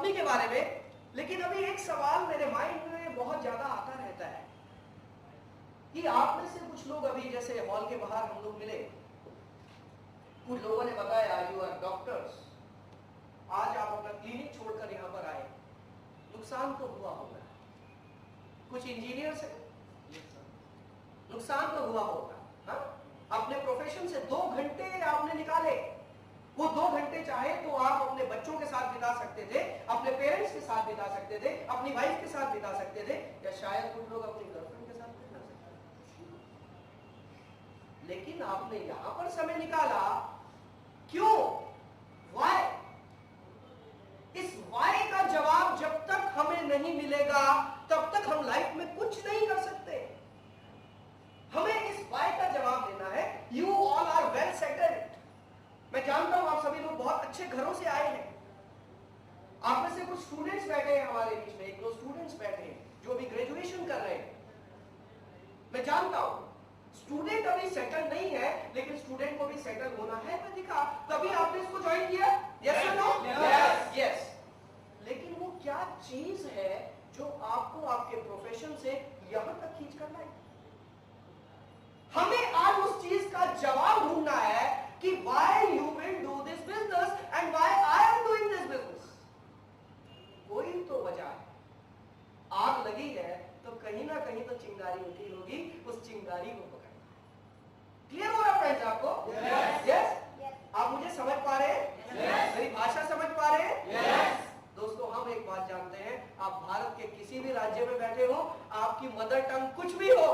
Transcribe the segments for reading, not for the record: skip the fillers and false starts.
Company के बारे में। लेकिन अभी एक सवाल मेरे माइंड में बहुत ज्यादा आता रहता है कि आप में से कुछ लोग, अभी जैसे हॉल के बाहर हम लोग मिले, कुछ लोगों ने बताया यू आर डॉक्टर्स, आज आप अपना क्लिनिक छोड़कर यहां पर आए, नुकसान तो हुआ होगा। कुछ इंजीनियर्स हैं, नुकसान तो हुआ होगा। हाँ? अपने प्रोफेशन से 2 घंटे आपने निकाले, वो 2 घंटे चाहे तो आप अपने बच्चों के साथ बिता सकते थे, अपने पेरेंट्स के साथ बिता सकते थे, अपनी वाइफ के साथ बिता सकते थे, या शायद कुछ लोग अपनी गर्लफ्रेंड के साथ बिता सकते थे। लेकिन आपने यहां पर समय निकाला, क्यों? व्हाई? इस व्हाई का जवाब जब तक हमें नहीं मिलेगा तब तक हम लाइफ में कुछ नहीं कर सकते। हमें इस व्हाई का जवाब देना है। You all are well settled. मैं जानता हूं आप सभी लोग बहुत अच्छे घरों से आए हैं। आप में से कुछ स्टूडेंट्स बैठे हैं हमारे बीच में, 1-2 स्टूडेंट्स बैठे हैं जो अभी ग्रेजुएशन कर रहे हैं। मैं जानता हूं स्टूडेंट अभी सेटल नहीं है, लेकिन स्टूडेंट को भी सेटल होना है। मैं दिखा तभी आपने इसको ज्वाइन किया। यस और नो? यस। लेकिन वो क्या चीज है जो आपको आपके प्रोफेशन से यहां तक खींच कर लाई? हमें आज उस चीज का जवाब ढूंढना है कि why you will do this business and why I am doing this business। कोई तो वजह है। आग लगी है तो कहीं ना कहीं तो चिंगारी उठी होगी, उस चिंगारी को पकड़ना। क्लियर हो रहा फ्रेंड्स आपको? यस। आप मुझे समझ पा रहे हैं? मेरी भाषा समझ पा रहे हैं? दोस्तों, हम एक बात जानते हैं, आप भारत के किसी भी राज्य में बैठे हो, आपकी मदर टंग कुछ भी हो,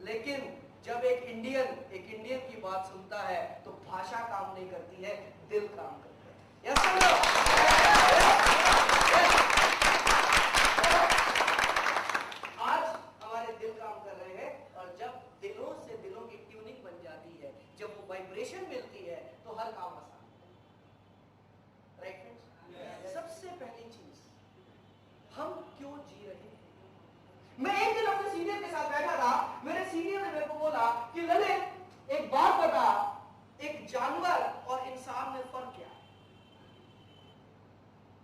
लेकिन जब एक इंडियन की बात सुनता है तो भाषा काम नहीं करती है, दिल काम करता है। Yes sir? आज हमारे दिल काम कर रहे हैं, और जब दिलों से दिलों की ट्यूनिंग बन जाती है, जब वो वाइब्रेशन मिलती है, तो हर काम आसान है। Right friends? सबसे पहली चीज, हम क्यों जी रहे हैं? मैं एक दिन अपने सीनियर के साथ बैठा था, मेरे सीनियर ने मेरे को बोला कि ललित एक बात बता, एक जानवर और इंसान में फर्क क्या है?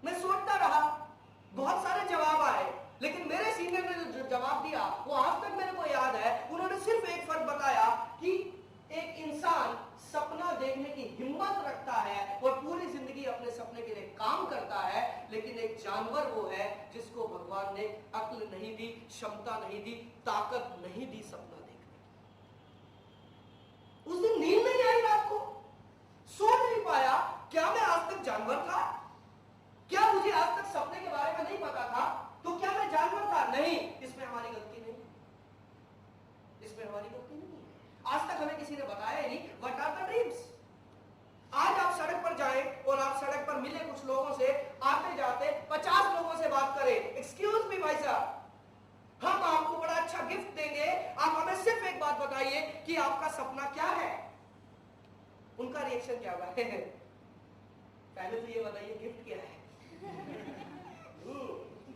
मैं सोचता रहा, बहुत सारे जवाब आए, लेकिन मेरे सीनियर ने जो जवाब दिया वो आज तक मेरे को याद है। उन्होंने सिर्फ एक फर्क बताया कि एक इंसान सपना देखने की हिम्मत रखता है और पूरी जिंदगी अपने सपने के लिए काम करता है, लेकिन एक जानवर वो है जिसको भगवान ने अक्ल नहीं दी, क्षमता नहीं दी, ताकत नहीं दी सपना देखने की। उस दिन नींद नहीं आई रात को, सो नहीं पाया। क्या मैं आज तक जानवर था? क्या मुझे आज तक सपने के बारे में नहीं पता था? तो क्या मैं जानवर था? नहीं। इसमें हमारी गलती नहीं, इसमें हमारी गलती नहीं। आज तक हमें किसी ने बताया ही नहीं व्हाट आर द ड्रीम्स। आज आप सड़क पर जाएं और आप सड़क पर मिले कुछ लोगों से, आते जाते 50 लोगों से बात करें, एक्सक्यूज मी भाई साहब, हम आपको बड़ा अच्छा गिफ्ट देंगे, आप हमें सिर्फ एक बात बताइए कि आपका सपना क्या है। उनका रिएक्शन क्या होगा? पहले तो ये बताइए गिफ्ट क्या है।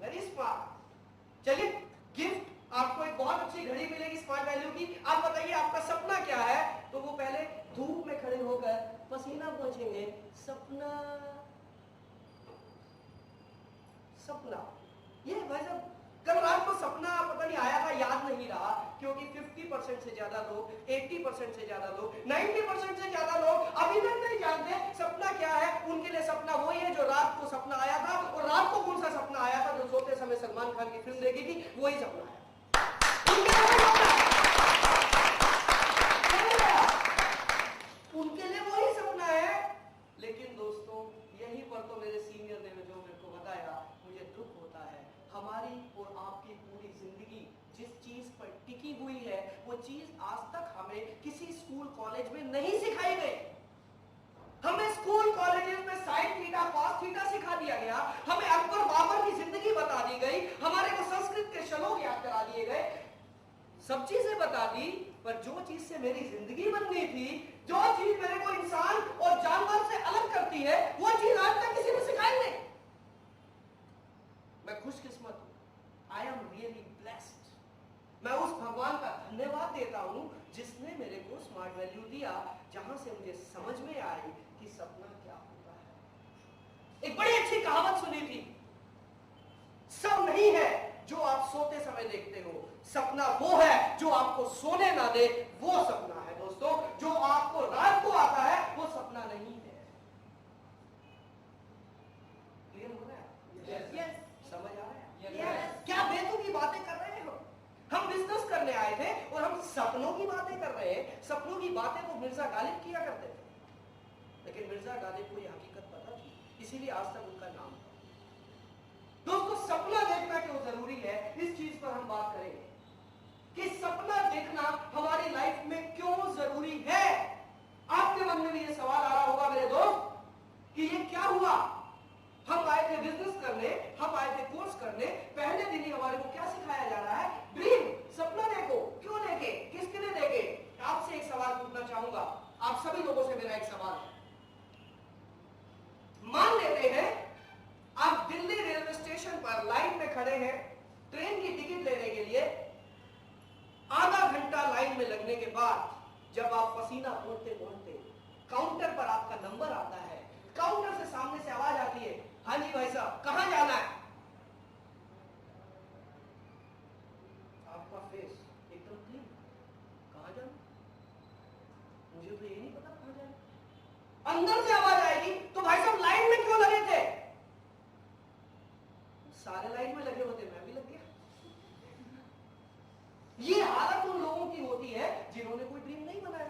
Very smart. चलिए, गिफ्ट आपको एक बहुत अच्छी घड़ी मिलेगी स्मार्ट वैल्यू की। आप बताइए आपका सपना क्या है? तो वो पहले धूप में खड़े होकर पसीना पोंछेंगे, सपना सपना। ये भाई साहब, कल रात को सपना पता नहीं आया था, याद नहीं रहा, क्योंकि 50% से ज्यादा लोग, 80% से ज्यादा लोग, 90% से ज्यादा लोग अभी तक नहीं जानते सपना क्या है। उनके लिए सपना वही है जो रात को सपना आया था, और रात को कौन सा सपना आया था? जो सोते समय सलमान खान की फिल्म देखी थी, वही सपना आया। उनके लिए वही सपना है। लेकिन दोस्तों, यहीं पर तो मेरे सीनियर ने जो मेरे को बताया, मुझे दुख होता है। हमारी और आपकी पूरी जिंदगी जिस चीज पर टिकी हुई है, वो चीज आज तक हमें किसी स्कूल कॉलेज में नहीं सिखाई गई। हमें स्कूल कॉलेजेस में साइन थीटा कॉस थीटा सिखा दिया गया, हमें अकबर बाबर की जिंदगी बता दी गई, हमारे को संस्कृत के श्लोक याद करा दिए गए, सब चीजें बता दी, पर जो चीज से मेरी जिंदगी बननी थी, जो चीज मेरे को इंसान और जानवर से अलग करती है, वो चीज आज तक किसी ने सिखाई नहीं। मैं खुशकिस्मत हूं, आई एम रियली ब्लेस्ड। मैं उस भगवान का धन्यवाद देता हूं जिसने मेरे को स्मार्ट वैल्यू दिया, जहां से मुझे समझ में आई कि सपना क्या होता है। एक बड़ी अच्छी सी कहावत सुनी थी, सब नहीं है जो आप सोते समय देखते हो, सपना वो है जो आपको सोने ना दे, वो सपना है दोस्तों। जो आपको रात को आता है वो सपना नहीं है। क्लियर हो रहा है? यस। समझ आ रहा है? क्या बेतुकी बातें कर रहे हो? हम बिजनेस करने आए थे और हम सपनों की बातें कर रहे हैं। सपनों की बातें तो मिर्जा गालिब किया करते थे, लेकिन मिर्जा गालिब को यह हकीकत पता थी, इसीलिए आज तक उनका नाम था। दोस्तों, सपना देखना क्यों जरूरी है, इस चीज पर हम बात करेंगे कि सपना देखना हमारी लाइफ में क्यों जरूरी है। आपके मन में भी ये सवाल आ रहा होगा मेरे दोस्त कि ये क्या हुआ, हम आए थे बिजनेस करने, हम आए थे कोर्स करने, पहले दिन ही हमारे को क्या सिखाया जा रहा है? ड्रीम, सपना देखो। क्यों देखे, किसके लिए देखे? आपसे एक सवाल पूछना चाहूंगा, आप सभी लोगों से मेरा एक सवाल है। मान लेते हैं आप दिल्ली रेलवे स्टेशन पर लाइन में खड़े हैं ट्रेन की टिकट लेने के लिए। आधा घंटा लाइन में लगने के बाद जब आप पसीना पोंछते पोंछते काउंटर पर आपका नंबर आता है, काउंटर से सामने से आवाज आती है, हाँ जी भाई साहब कहां जाना है? आपका फेस एकदम क्लीन, कहां जाना? मुझे तो ये नहीं पता कहां जाना। अंदर से आवाज आएगी, तो भाई साहब लाइन में क्यों लगे थे? सारे लाइन में लगे होते, मैं भी लग गया। ये हालत उन लोगों की होती है जिन्होंने कोई ड्रीम नहीं बनाया।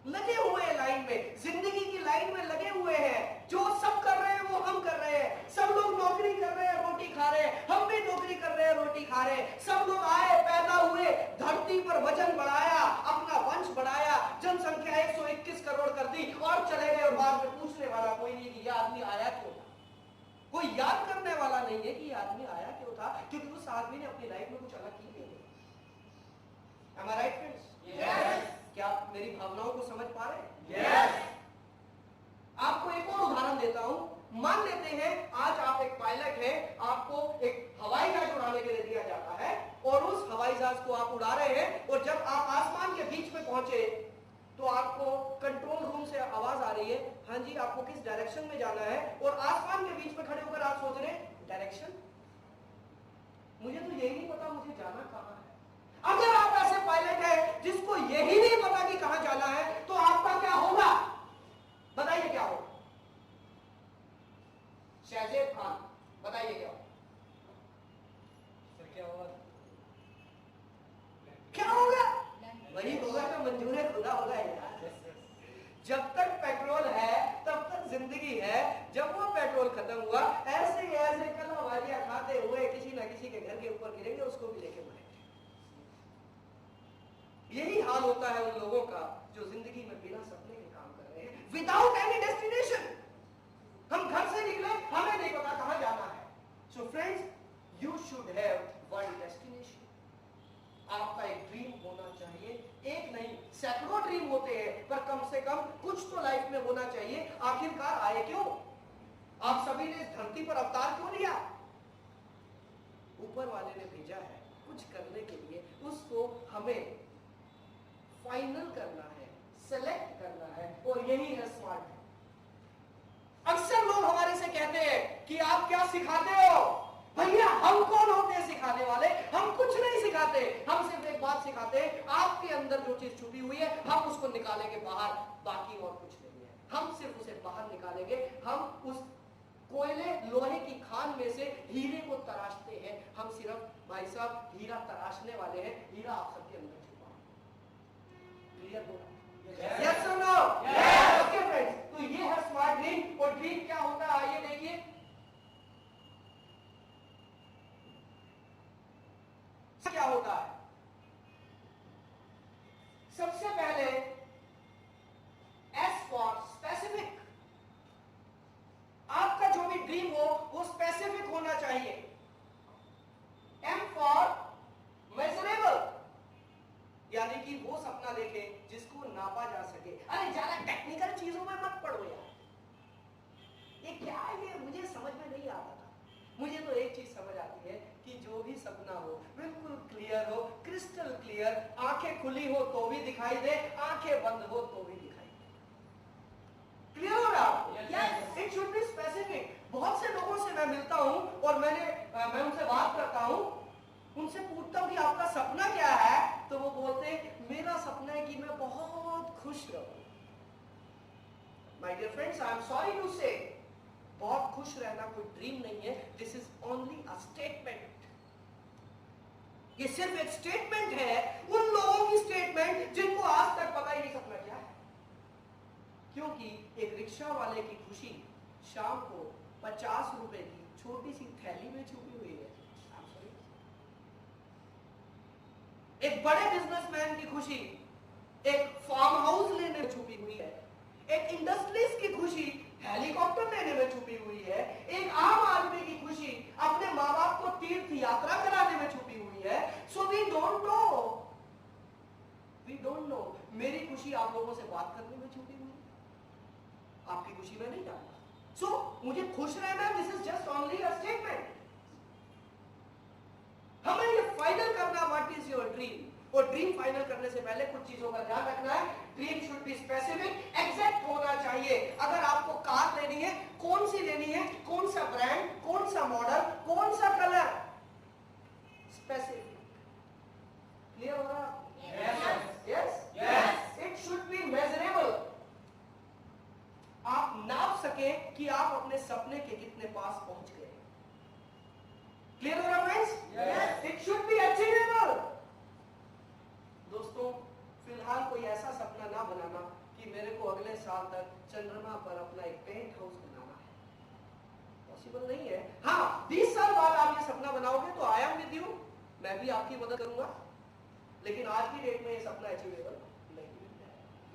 लगे हुए हैं लाइन में, जिंदगी की लाइन में लगे हुए हैं। जो सब कर रहे हैं वो हम कर रहे हैं। सब लोग नौकरी कर रहे हैं, रोटी खा रहे हैं, हम भी नौकरी कर रहे हैं, रोटी खा रहे हैं। सब लोग आए, पैदा हुए, धरती पर वजन बढ़ाया, अपना वंश बढ़ाया, जनसंख्या 121 करोड़ कर दी और चले गए। और बाद में पूछने वाला कोई नहीं कि यह आदमी आया क्यों था। कोई याद करने वाला नहीं है कि यह आदमी आया क्यों था, क्योंकि उस आदमी ने अपनी लाइफ में कुछ अलग की नहीं। Am I right, friends? Yes. क्या आप मेरी भावनाओं को समझ पा रहे हैं? Yes. आपको एक और उदाहरण देता हूं। मान लेते हैं आज आप एक पायलट हैं, आपको एक हवाई जहाज उड़ाने के लिए दिया जाता है और उस हवाई जहाज को आप उड़ा रहे हैं और जब आप आसमान के बीच में पहुंचे तो आपको कंट्रोल रूम से आवाज आ रही है, हाँ जी आपको किस डायरेक्शन में जाना है? और आसमान के बीच में खड़े होकर आप सोच रहे डायरेक्शन, मुझे तो यही नहीं पता मुझे जाना कहां है। अगर आप ऐसे पायलट हैं जिसको यही नहीं पता कि कहां जाना है, तो आपका क्या होगा? बताइए क्या होगा? शहजेब खान बताइए क्या होगा? क्या होगा? क्या होगा? वही होगा तो मंजूर है खुदा होगा यार। जब तक पेट्रोल है तब तक जिंदगी है, जब वो पेट्रोल खत्म हुआ ऐसे ऐसे कलावारियां खाते हुए किसी ना किसी के घर के ऊपर गिरेंगे, उसको भी लेके मरेंगे। यही हाल होता है उन लोगों का जो जिंदगी में बिना सपने के काम कर रहे हैं, विदाउट एनी डेस्टिनेशन। हम घर से निकले, हमें नहीं पता कहां जाना है। So friends, you should have one destination. आपका एक ड्रीम होना चाहिए, एक नहीं सैकड़ों ड्रीम होते हैं, पर कम से कम कुछ तो लाइफ में होना चाहिए। आखिरकार आए क्यों? आप सभी ने इस धरती पर अवतार क्यों लिया? ऊपर वाले ने भेजा है कुछ करने के लिए, उसको हमें फाइनल करना है, सेलेक्ट करना है, और यही है स्मार्ट। अक्सर लोग हमारे से कहते हैं कि आप क्या सिखाते हो? भैया हम कौन होते हैं सिखाने वाले? हम कुछ नहीं सिखाते, हम सिर्फ एक बात सिखाते हैं, आपके अंदर जो चीज छुपी हुई है हम उसको निकालेंगे बाहर, बाकी और कुछ नहीं है। हम सिर्फ उसे बाहर निकालेंगे। हम उस कोयले लोहे की खान में से हीरे को तराशते हैं। हम सिर्फ भाई साहब हीरा तराशने वाले हैं, हीरा आप सबके अंदर छुपा है। क्लियर होगा? यस और नो? ओके फ्रेंड्स, तो ये है स्मार्ट ड्रीम। और ड्रीम क्या होता है आइए देखिए। क्या होता है? सबसे पहले एस फॉर स्पेसिफिक। आपका जो भी ड्रीम हो वो स्पेसिफिक होना चाहिए। एम फॉर मेजरेबल, यानी कि वो सपना देखें जिसको नापा जा सके। अरे ज्यादा टेक्निकल चीजों में मत पड़ो यार, ये क्या है, ये मुझे समझ में नहीं आता था। मुझे तो एक चीज समझ आती है कि जो भी सपना हो बिल्कुल क्लियर हो, क्रिस्टल क्लियर। आंखें खुली हो तो भी दिखाई दे, आंखें बंद हो तो भी दिखाई दे। क्लियर हो रहा? Yes, it should be specific. खुश रहो। My dear friends, I am sorry to say, बहुत खुश रहना कोई ड्रीम नहीं है। This is only a statement. ये सिर्फ एक स्टेटमेंट है, उन लोगों की स्टेटमेंट जिनको आज तक पता ही नहीं सपना क्या है। क्योंकि एक रिक्शा वाले की खुशी शाम को 50 रुपए की छोटी सी थैली में छुपी हुई है। एक बड़े बिजनेसमैन की खुशी एक फार्म हाउस लेने में छुपी हुई है। एक इंडस्ट्रीज की खुशी हेलीकॉप्टर लेने में छुपी हुई है। एक आम आदमी की खुशी अपने माँ बाप को तीर्थ यात्रा कराने में छुपी हुई है। So we don't know. मेरी खुशी आप लोगों से बात करने में छुपी हुई है, आपकी खुशी में नहीं जानता। सो मुझे खुश रहना, this is just only a statement. हमें ये फाइनल करना व्हाट इज योर ड्रीम। और ड्रीम फाइनल करने से पहले कुछ चीजों का ध्यान रखना है। Dream should be specific, exact होना चाहिए। अगर आपको कार लेनी है, कौन सी लेनी है, कौन सा ब्रांड, कौन सा मॉडल, कौन सा कलर, स्पेसिफिक। क्लियर हो रहा है? Yes. It should B measurable. आप नाप सके कि आप अपने सपने के कितने पास पहुंच गए। क्लियर हो रहा friends? Yes. It should B achievable. दोस्तों, फिलहाल कोई ऐसा सपना ना बनाना कि मेरे को अगले साल तक चंद्रमा पर अपना एक पेंट हाउस बनाना है। पॉसिबल नहीं है। हाँ, 20 साल बाद आप ये सपना बनाओगे तो आई एम विद यू, मैं भी आपकी मदद करूंगा। लेकिन आज की डेट में ये सपना अचीवेबल नहीं है।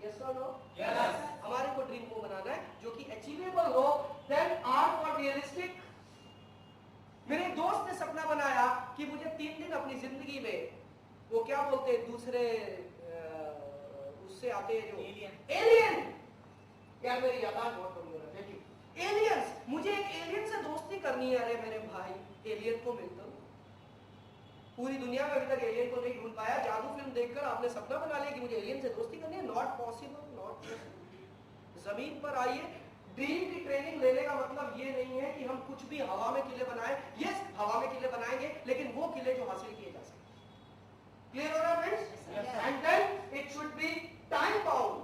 यस और नो? यस। हमारे को ड्रीम को बनाना है जो कि अचीवेबल हो। Then R for realistic. मेरे एक दोस्त ने सपना बनाया कि मुझे 3 दिन अपनी जिंदगी में, वो क्या बोलते हैं दूसरे उससे आते हैं जो एलियन। यार मेरी यादाश्त बहुत कम हो रहा है। एलियंस, मुझे एक एलियन से दोस्ती करनी है। अरे मेरे भाई, एलियन को मिलता हूं। पूरी दुनिया में अभी तक एलियन को नहीं ढूंढ पाया। जादू फिल्म देखकर आपने सपना बना लिया कि मुझे एलियन से दोस्ती करनी है। Not possible, not possible. जमीन पर आइए। ड्रीम की ट्रेनिंग लेने का मतलब ये नहीं है कि हम कुछ भी हवा में किले बनाएं। यस, हवा में किले बनाएंगे, लेकिन वो किले जो हासिल किए जा सकते। क्लियर हो रहा है friends? And then it should be time bound.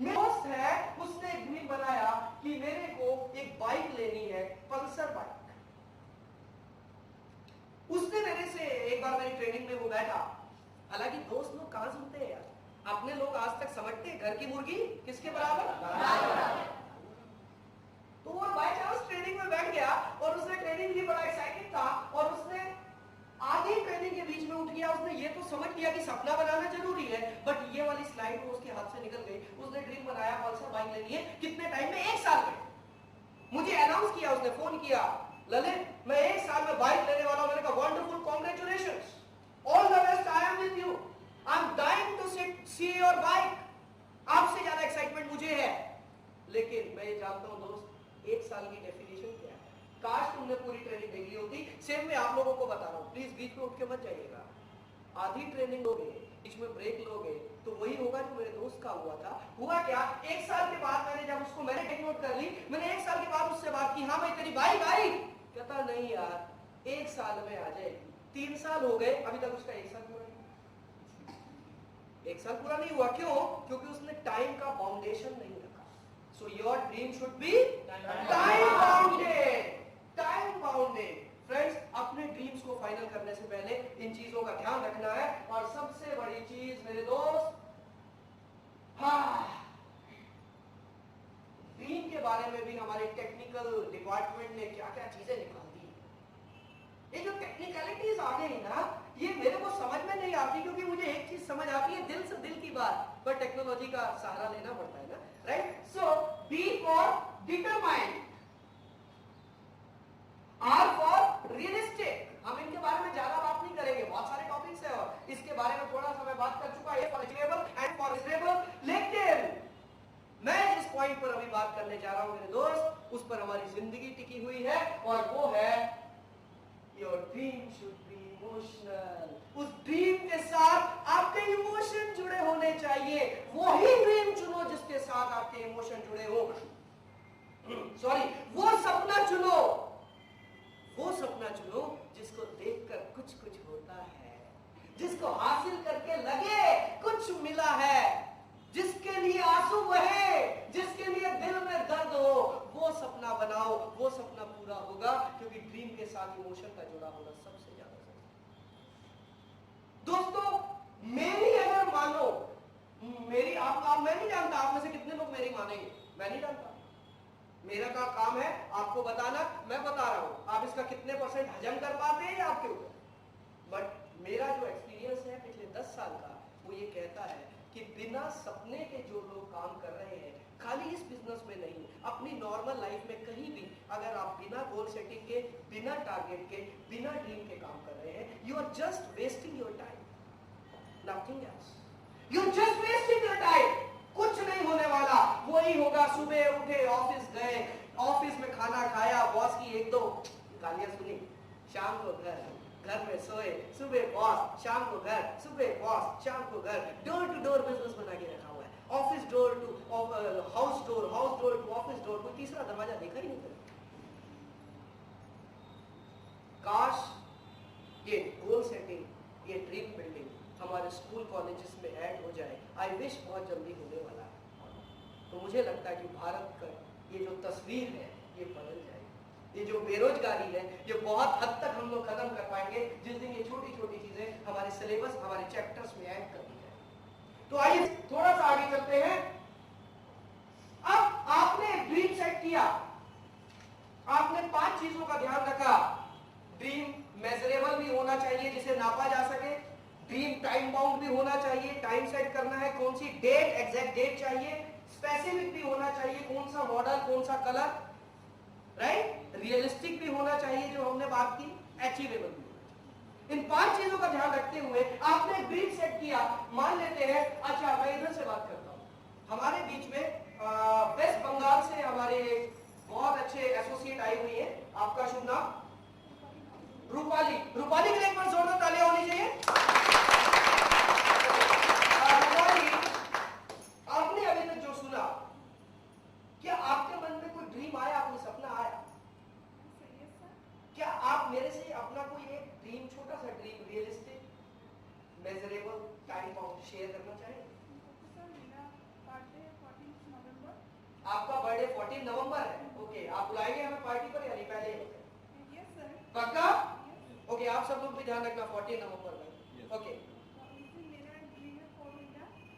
मेरा दोस्त है, उसने एक ड्रीम बनाया कि मेरे को एक बाइक लेनी है, पल्सर बाइक। उसने मेरे से एक बार मेरी ट्रेनिंग में वो बैठा। हालांकि दोस्त लोग कहां सुनते हैं यार, अपने लोग आज तक समझते हैं घर की मुर्गी किसके बराबर। तो वो बाय चांस ट्रेनिंग में बैठ गया और उसने ट्रेनिंग भी बड़ा एक्साइटेड था और उसने आधी ट्रेनिंग के बीच में उठ गया। उसने ये तो समझ लिया कि सपना बनाना जरूरी है, बट ये वाली स्लाइड वो उसके हाथ से निकल गई। उसने ड्रीम बनाया पल्सर बाइक लेनी है। कितने टाइम में? 1 साल में। मुझे अनाउंस किया, उसने फोन किया, ललित मैं 1 साल में बाइक लेने वाला हूं। मैंने कहा wonderful, congratulations, all the best, I am with you, I am dying to see your bike. आपसे ज्यादा एक्साइटमेंट मुझे है। लेकिन मैं ये जानता हूं दोस्त, 1 साल की डेफिनेशन क्या है। काश तुमने पूरी ट्रेनिंग देख ली होती। सेम मैं आप लोगों को बता रहा हूं, प्लीज बीच में उठ के मत जाइएगा। आधी ट्रेनिंग लोगे, बीच में ब्रेक लोगे, तो वही होगा जो मेरे दोस्त का हुआ था। हुआ क्या, 1 साल के बाद मैंने जब उसको मैंने टेक नोट कर ली, मैंने 1 साल के बाद उससे बात की, हाँ भाई तेरी बाइक आई? कहता नहीं यार, 1 साल में आ जाएगी। 3 साल हो गए, अभी तक उसका 1 साल पूरा नहीं। 1 साल पूरा नहीं हुआ। क्यों? क्योंकि उसने टाइम का फाउंडेशन नहीं रखा। So your dream should be time bounded. Time bounded. Friends, अपने ड्रीम्स को फाइनल करने से पहले इन चीजों का ध्यान रखना है। और सबसे बड़ी चीज मेरे दोस्त, ड्रीम के बारे में भी हमारे टेक्निकल डिपार्टमेंट ने क्या क्या चीजें निकाल दी। ये जो टेक्निकलिटीज आ गई ना, ये मेरे को समझ में नहीं आती, क्योंकि मुझे एक चीज समझ आती है, दिल से दिल की बात, पर टेक्नोलॉजी का सहारा लेना पड़ता है ना, right? So D for determined, R for realistic. हम इनके बारे में ज्यादा बात नहीं करेंगे, बहुत सारे टॉपिक्स है और इसके बारे में थोड़ा सा मैं बात कर चुका है, for achievable and for reasonable. लेकिन मैं जिस पॉइंट पर अभी बात करने जा रहा हूं मेरे दोस्त, उस पर हमारी जिंदगी टिकी हुई है, और वो है your dream should be emotional. उस ड्रीम के साथ आपके इमोशन जुड़े होने चाहिए। वही ड्रीम चुनो जिसके साथ आपके इमोशन जुड़े हो। सॉरी, वो सपना चुनो, वो सपना चुनो जिसको देखकर कुछ कुछ होता है, जिसको हासिल करके लगे कुछ मिला है। आंसू बहे, जिसके लिए दिल में दर्द हो, वो सपना बनाओ, वो सपना पूरा होगा, क्योंकि ड्रीम के साथ इमोशन का जुड़ा होना सबसे ज्यादा जरूरी। दोस्तों मेरी अगर मानो, मेरी आप मैं नहीं जानता आप में से कितने लोग मेरी मानेंगे, मैं नहीं जानता। मेरा का काम है आपको बताना, मैं बता रहा हूं, आप इसका कितने परसेंट हजम कर पाते हैं आपके ऊपर। बट मेरा जो एक्सपीरियंस है पिछले 10 साल का, वो ये कहता है कि बिना सपने के जो लोग काम कर रहे हैं, खाली इस बिजनेस में नहीं, अपनी नॉर्मल लाइफ में कहीं भी अगर आप बिना गोल सेटिंग के, बिना टारगेट के, बिना ड्रीम के काम कर रहे हैं, you are just wasting your time, nothing else. You just wasting your time, कुछ नहीं होने वाला। वही होगा, सुबह उठे, ऑफिस गए, ऑफिस में खाना खाया, बॉस की एक दो गालियां सुनी, शाम को घर में सोए, सुबह बॉस, शाम को घर, सुबह बॉस, शाम को घर। डोर टू डोर बिजनेस बना के रखा हुआ है, office door to house door, house door to office door, कोई तीसरा दरवाजा देखा ही नहीं था। काश ये गोल सेटिंग, ये ड्रीम बिल्डिंग हमारे स्कूल कॉलेजेस में ऐड हो जाए। आई विश बहुत जल्दी होने वाला है। तो मुझे लगता है कि भारत का ये जो तस्वीर है ये बदल जाएगी। ये जो बेरोजगारी है ये बहुत हद तक हम लोग खत्म कर पाएंगे जिस दिन ये छोटी छोटी चीजें हमारे सिलेबस, हमारे चैप्टर्स में ऐड कर दी जाए। तो आइए थोड़ा सा आगे चलते हैं। अब आपने ड्रीम सेट किया, आपने 5 चीजों का ध्यान रखा। ड्रीम मेजरेबल भी होना चाहिए, जिसे नापा जा सके। ड्रीम टाइम बाउंड भी होना चाहिए, टाइम सेट करना है, कौन सी डेट, एग्जैक्ट डेट चाहिए। स्पेसिफिक भी होना चाहिए, कौन सा मॉडल, कौन सा कलर, राइट। रियलिस्टिक भी होना चाहिए, जो हमने बात की, अचीवेबल भी होना चाहिए। इन 5 चीजों का ध्यान रखते हुए आपने एक ड्रीम सेट किया। मान लेते हैं, अच्छा मैं इधर से बात करता हूं, हमारे बीच में वेस्ट बंगाल से हमारे बहुत अच्छे एसोसिएट आई हुई है। आपका शुभ नाम? रूपाली। रूपाली के लिए एक बार जोरदार तालियां होनी चाहिए। रूपाली, आपने अभी तक जो सुना, क्या आपके मन में कोई ड्रीम आया, कोई सपना आया? क्या आप मेरे से अपना कोई एक ड्रीम, छोटा सा dream, realistic, measurable, time bound share करना चाहेंगे? आपका बर्थडे 14 नवंबर है। ओके, आप बुलाएंगे हमें पार्टी पर या नहीं? पहले पक्का? ओके, आप सब लोग भी ध्यान रखना 14 नवंबर में। Okay,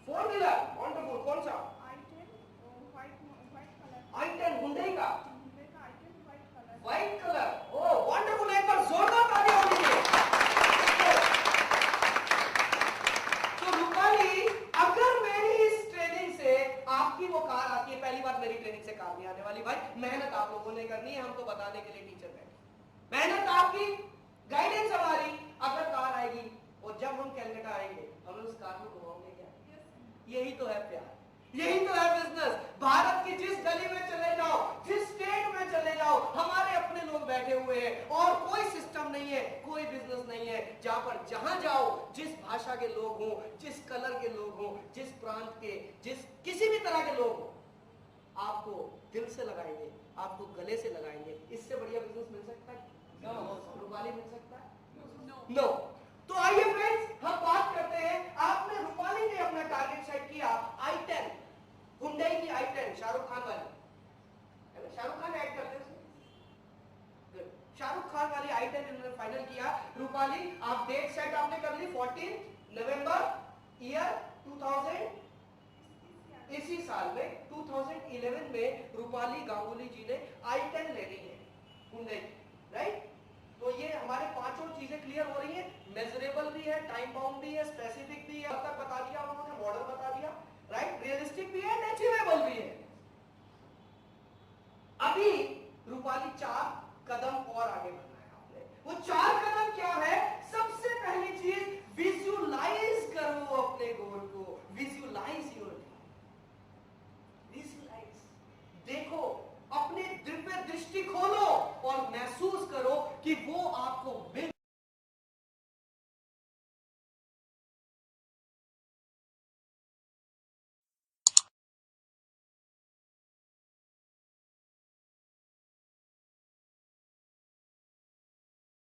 4 wheeler, wonderful. कौन सा? i10 हुंडई का व्हाइट कलर। ओह वंडरफुल, एक बार जोरदार ताली होनी चाहिए। तो रूपाली, अगर मेरी इस ट्रेनिंग से आपकी वो कार आती है, पहली बार मेरी ट्रेनिंग से कार नहीं आने वाली भाई, मेहनत आप लोगों ने करनी है, हमको बताने के लिए टीचर बैठे, मेहनत आपकी, गाइडेंस हमारी। अगर कार आएगी और जब हम कलकत्ता आएंगे, हम उस कार को घुमाओगे क्या? यही तो है प्यार, यही तो है बिजनेस। भारत की जिस गली में चले जाओ, जिस स्टेट में चले जाओ, हमारे अपने लोग बैठे हुए हैं और कोई सिस्टम नहीं है, कोई बिजनेस नहीं है, जहां पर जहां जाओ, जिस भाषा के लोग हों, जिस कलर के लोग हों, जिस प्रांत के, जिस किसी भी तरह के लोग हों, आपको दिल से लगाएंगे, आपको गले से लगाएंगे। इससे बढ़िया बिजनेस मिल सकता है? रूपाली मिल सकता है? नो। तो आइए फ्रेंड्स, हम बात करते हैं। आपने, रूपाली ने अपना टारगेट सेट किया i10, हुंडई की i10, शाहरुख खान वाली, शाहरुख खान ऐड करते हैं, शाहरुख खान वाली i10 इन्होंने फाइनल किया। रूपाली, आप डेट सेट आपने कर ली 14 नवंबर ईयर 2000, इसी साल में 2011 में रूपाली गांगुली जी ने i10 ले ली है हुंडई, राइट। तो ये हमारे 5 चीजें क्लियर हो रही है, मेजरेबल भी है, टाइम बाउंड भी है, स्पेसिफिक भी है, अब तक बता दिया उन्होंने, मॉडल बता दिया, राइट, रियलिस्टिक भी है, अचीवेबल भी है। अभी रूपाली 4 कदम और आगे बढ़ना है आपने। वो 4 कदम क्या है? सबसे पहली चीज, विजुअलाइज करो अपने गोल को, विजुअलाइज योर ड्रीम, विजुअलाइज, देखो, अपने दिव्य दृष्टि खोलो और महसूस करो कि वो